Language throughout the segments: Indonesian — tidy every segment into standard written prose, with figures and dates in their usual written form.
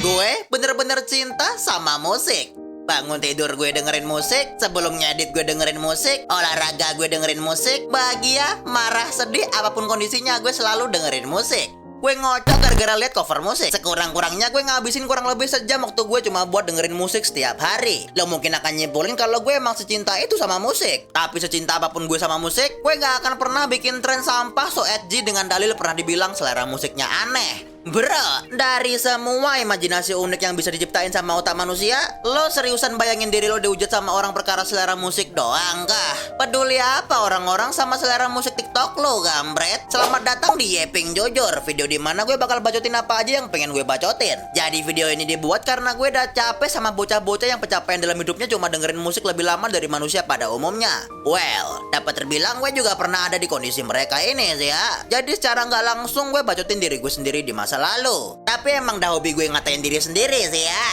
Gue bener-bener cinta sama musik. Bangun tidur gue dengerin musik, sebelum ngedit gue dengerin musik, olahraga gue dengerin musik, bahagia, marah, sedih, apapun kondisinya gue selalu dengerin musik. Gue ngocok gara-gara liat cover musik. Sekurang-kurangnya gue ngabisin kurang lebih sejam waktu gue cuma buat dengerin musik setiap hari. Lo mungkin akan nyimpulin kalau gue emang secinta itu sama musik. Tapi secinta apapun gue sama musik, gue gak akan pernah bikin tren sampah so edgy dengan dalil pernah dibilang selera musiknya aneh. Bro, dari semua imajinasi unik yang bisa diciptain sama otak manusia, lo seriusan bayangin diri lo diujat sama orang perkara selera musik doang kah? Peduli apa orang-orang sama selera musik TikTok lo, gambret? Selamat datang di Yeping Jujur, video dimana gue bakal bacotin apa aja yang pengen gue bacotin. Jadi video ini dibuat karena gue udah capek sama bocah-bocah yang pencapaian dalam hidupnya cuma dengerin musik lebih lama dari manusia pada umumnya. Well, dapat terbilang gue juga pernah ada di kondisi mereka ini sih ya. Jadi secara nggak langsung gue bacotin diri gue sendiri di masa lalu. Tapi emang dah hobi gue ngatain diri sendiri sih ya.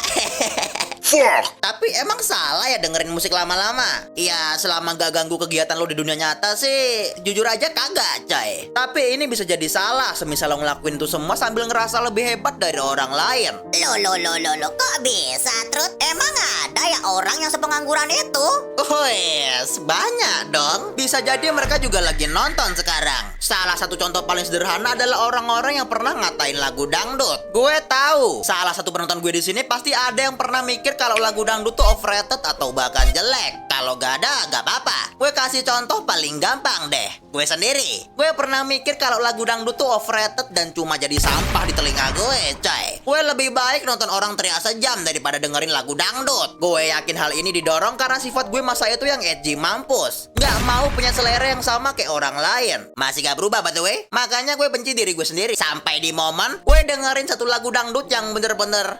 Fuck! Tapi emang salah ya dengerin musik lama-lama? Ya selama gak ganggu kegiatan lo di dunia nyata sih jujur aja kagak coy. Tapi ini bisa jadi salah semisal lo ngelakuin itu semua sambil ngerasa lebih hebat dari orang lain. Lo, kok bisa, Trut? Emang ada ya orang yang sepengangguran itu? Wes, banyak dong. Bisa jadi mereka juga lagi nonton sekarang. Salah satu contoh paling sederhana adalah orang-orang yang pernah ngatain lagu dangdut. Gue tahu, salah satu penonton gue di sini pasti ada yang pernah mikir kalau lagu dangdut tuh overrated atau bahkan jelek. Kalau gak ada, gak apa-apa. Gue kasih contoh paling gampang deh. Gue sendiri. Gue pernah mikir kalau lagu dangdut tuh overrated dan cuma jadi sampah di telinga gue, coy. Gue lebih baik nonton orang teriak sejam daripada dengerin lagu dangdut. Gue yakin hal ini didorong karena sifat gue masa itu yang edgy mampus. Gak mau punya selera yang sama kayak orang lain. Masih gak berubah by the way. Makanya gue benci diri gue sendiri. Sampai di momen gue dengerin satu lagu dangdut yang bener-bener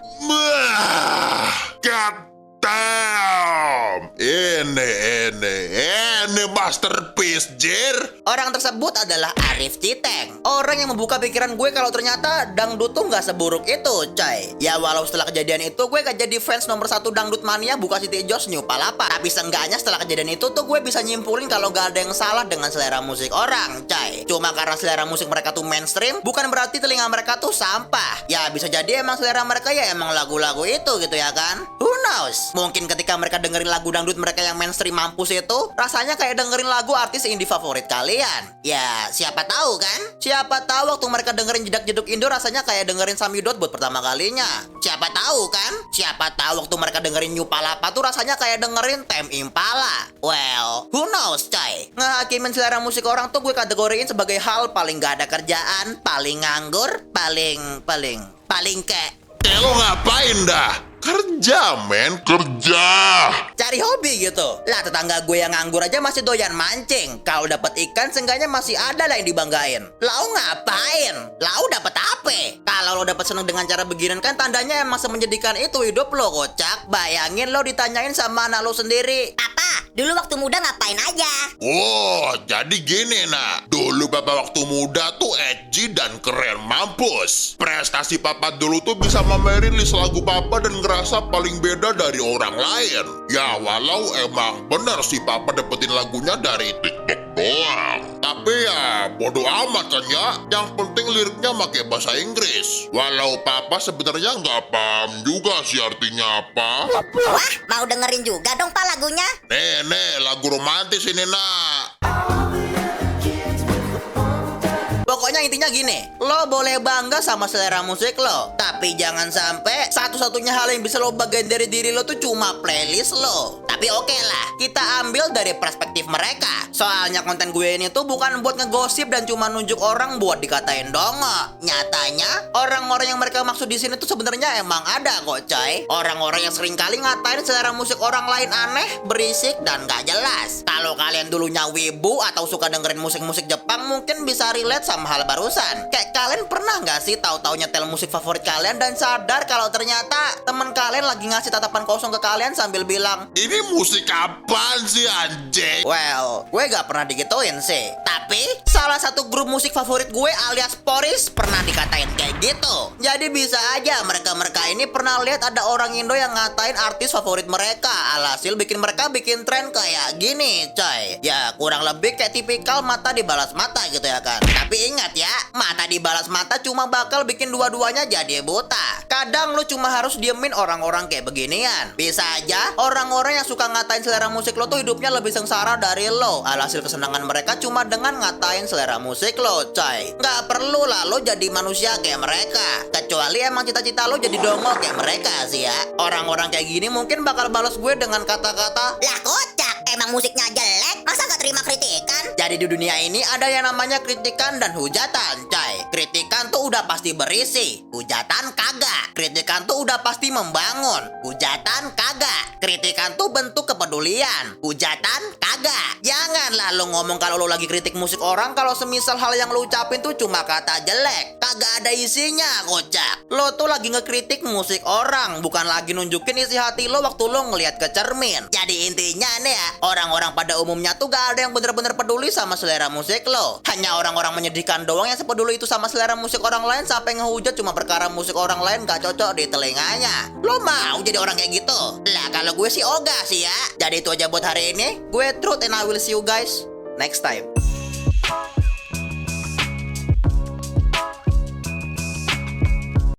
God damn! Ini masterpiece, Jir. orang tersebut adalah Arif Citeng. Orang yang membuka pikiran gue kalau ternyata dangdut tuh gak seburuk itu, coy. Ya walau setelah kejadian itu gue gak jadi fans nomor 1 dangdut mania Buka Siti Jos New Palapa. Tapi seenggaknya setelah kejadian itu tuh gue bisa nyimpulin kalau gak ada yang salah dengan selera musik orang, coy. Cuma karena selera musik mereka tuh mainstream, bukan berarti telinga mereka tuh sampah. Ya bisa jadi emang selera mereka ya emang lagu-lagu itu gitu ya kan. Who knows? Mungkin ketika mereka dengerin lagu dangdut mereka yang mainstream mampus itu, rasanya kayak dengerin lagu artis indie favorit kalian. Ya, siapa tahu kan? Siapa tahu waktu mereka dengerin jedak-jeduk Indo rasanya kayak dengerin Samyudot buat pertama kalinya. Siapa tahu kan? Siapa tahu waktu mereka dengerin New Palapa tuh rasanya kayak dengerin Tame Impala. Well, who knows, coy? Ngehakimin selera musik orang tuh gue kategoriin sebagai hal paling gak ada kerjaan, paling nganggur, paling kayak Lo ngapain dah? Kerja, men. Kerja. cari hobi gitu. Lah tetangga gue yang nganggur aja masih doyan mancing. Kalau dapat ikan seenggaknya masih ada lah yang dibanggain. Lau ngapain? Lau dapat apa? Kalau lo dapat seneng dengan cara beginian kan tandanya emang semenjadikan itu hidup lo, kocak. Bayangin lo ditanyain sama anak lo sendiri. Apa? Dulu waktu muda ngapain aja? Oh, jadi gini nak. Dulu papa waktu muda tuh edgy dan keren mampus. Prestasi papa dulu tuh bisa mamerin list lagu papa dan ngerasa paling beda dari orang lain. Ya walau emang bener sih papa dapetin lagunya dari TikTok doang. Tapi ya bodo amat kan ya. Yang penting liriknya pakai bahasa Inggris. Walau papa sebenarnya nggak paham juga sih artinya apa. Wah, mau dengerin juga dong Pak lagunya? Nih, lagu romantis ini nak. Pokoknya intinya gini, lo boleh bangga sama selera musik lo, tapi jangan sampai satu-satunya hal yang bisa lo banggain dari diri lo tuh cuma playlist lo. Tapi oke lah, kita ambil dari perspektif mereka. Soalnya konten gue ini tuh bukan buat ngegosip dan cuma nunjuk orang buat dikatain dongo. Nyatanya, orang-orang yang mereka maksud di sini tuh sebenarnya emang ada kok, coy. Orang-orang yang sering kali ngatain selera musik orang lain aneh, berisik, dan gak jelas. Kalau kalian dulunya wibu atau suka dengerin musik-musik Jepang, mungkin bisa relate sama hal barusan. Kayak kalian pernah nggak sih tahu-tahu nyetel musik favorit kalian dan sadar kalau ternyata teman kalian lagi ngasih tatapan kosong ke kalian sambil bilang, Ini musik apaan sih anjing? well, gue gak pernah digituin sih. Tapi salah satu grup musik favorit gue alias Poris pernah dikatain kayak gitu. Jadi bisa aja mereka-mereka ini pernah lihat ada orang Indo yang ngatain artis favorit mereka. Alhasil bikin mereka bikin tren kayak gini, coy. Ya kurang lebih kayak tipikal mata dibalas mata gitu ya kan. Tapi Ingat ya, mata dibalas mata cuma bakal bikin dua-duanya jadi buta. Kadang lu cuma harus diemin orang-orang kayak beginian. Bisa aja orang-orang yang suka ngatain selera musik lo tuh hidupnya lebih sengsara dari lo. Alhasil kesenangan mereka cuma dengan ngatain selera musik lo, coy. Nggak perlu lah lo jadi manusia kayak mereka. Kecuali emang cita-cita lo jadi dongol kayak mereka sih ya. Orang-orang kayak gini mungkin bakal balas gue dengan kata-kata, Lah kocak, emang musiknya jelek, masa gak terima kritikan? jadi di dunia ini ada yang namanya kritikan dan hujatan, coy. Kritikan tuh udah pasti berisi, hujatan kagak. Kritikan tuh udah pasti membangun, hujatan kagak. Kritikan tuh bentuk kepedulian, hujatan kagak. Janganlah lo ngomong kalau lo lagi kritik musik orang kalau semisal hal yang lo ucapin tuh cuma kata jelek, kagak ada isinya, kocak. Lo tuh lagi ngekritik musik orang, bukan lagi nunjukin isi hati lo waktu lo ngelihat ke cermin. Jadi intinya nih ya, orang-orang pada umumnya tuh gak ada yang bener-bener peduli sama selera musik lo. Hanya orang-orang menyedihkan doang yang sepeduli itu sama selera musik orang lain sampai ngehujat cuma perkara musik orang lain gak cocok di telinganya. Lo mau jadi orang kayak gitu? Lah kalau gue sih ogah sih ya. Jadi itu aja buat hari ini. Gue Truth and I will see you guys next time.